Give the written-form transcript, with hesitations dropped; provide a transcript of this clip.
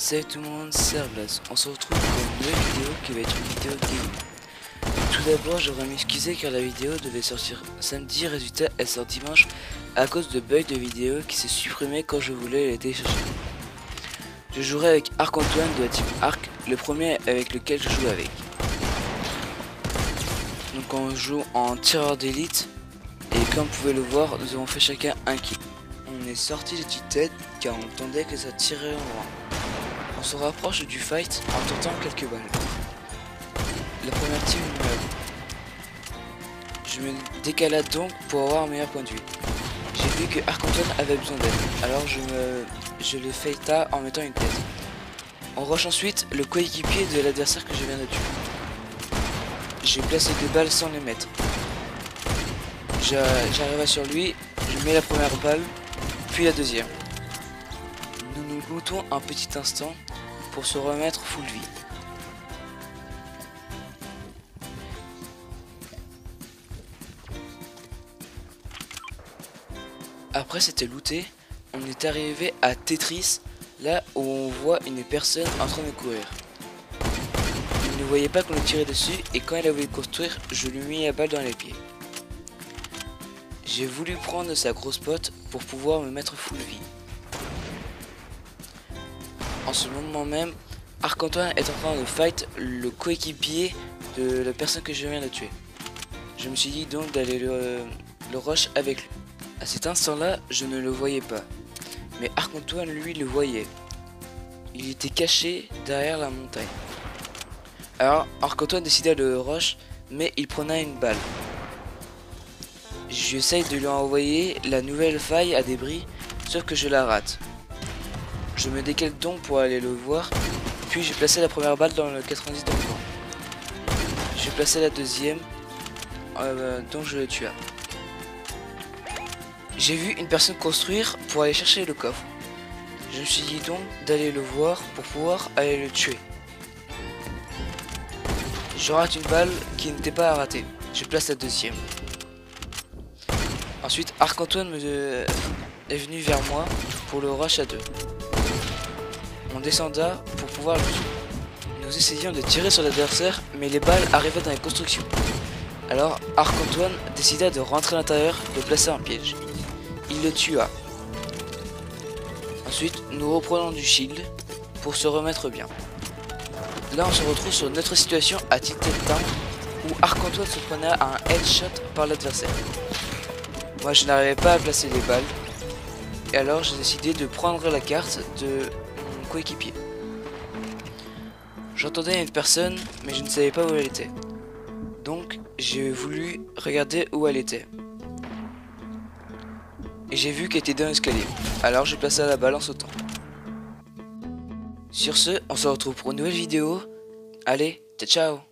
Salut tout le monde, c'est Arblas. On se retrouve pour une nouvelle vidéo qui va être une vidéo gaming. Tout d'abord, j'aimerais m'excuser car la vidéo devait sortir samedi, résultat elle sort dimanche à cause de bugs de vidéo qui s'est supprimé quand je voulais les télécharger. Je jouerai avec Arc-Antoine de la team Arc, le premier avec lequel je joue avec. Donc on joue en tireur d'élite et comme vous pouvez le voir, nous avons fait chacun un kill. On est sorti de petite tête car on entendait que ça tirait en loin. On se rapproche du fight en tentant quelques balles. La première team meurt. Je me décalade donc pour avoir un meilleur point de vue. J'ai vu que Arc-Antoine avait besoin d'aide, alors je le fighta en mettant une tête. On rush ensuite le coéquipier de l'adversaire que je viens de tuer. J'ai placé 2 balles sans les mettre. J'arrive sur lui, je mets la première balle, puis la deuxième. Nous nous lootons un petit instant pour se remettre full vie. Après c'était looté, on est arrivé à Tetris, là où on voit une personne en train de courir. Il ne voyait pas qu'on le tirait dessus et quand il a voulu construire, je lui ai mis la balle dans les pieds. J'ai voulu prendre sa grosse pote pour pouvoir me mettre full vie. En ce moment même, Arc-Antoine est en train de fight le coéquipier de la personne que je viens de tuer. Je me suis dit donc d'aller le rush avec lui. À cet instant-là, je ne le voyais pas, mais Arc-Antoine lui le voyait. Il était caché derrière la montagne. Alors Arc-Antoine décida de le rush, mais il prenait une balle. J'essaye de lui envoyer la nouvelle faille à débris, sauf que je la rate. Je me décale donc pour aller le voir, puis j'ai placé la première balle dans le 90 de camp. J'ai placé la deuxième, donc je le tua. J'ai vu une personne construire pour aller chercher le coffre. Je me suis dit donc d'aller le voir pour pouvoir aller le tuer. Je rate une balle qui n'était pas à rater. Je place la deuxième. Ensuite, Arc-Antoine est venu vers moi pour le rush à 2. On descenda pour pouvoir le tuer. Nous essayions de tirer sur l'adversaire, mais les balles arrivaient dans les constructions. Alors, Arc-Antoine décida de rentrer à l'intérieur, de placer un piège. Il le tua. Ensuite, nous reprenons du shield pour se remettre bien. Là, on se retrouve sur notre situation à Tilted Town où Arc-Antoine se prenait à un headshot par l'adversaire. Moi, je n'arrivais pas à placer les balles. Et alors, j'ai décidé de prendre la carte de mon coéquipier. J'entendais une personne, mais je ne savais pas où elle était. Donc, j'ai voulu regarder où elle était. Et j'ai vu qu'elle était dans l'escalier. Alors, j'ai placé la balle en sautant. Sur ce, on se retrouve pour une nouvelle vidéo. Allez, ciao ciao!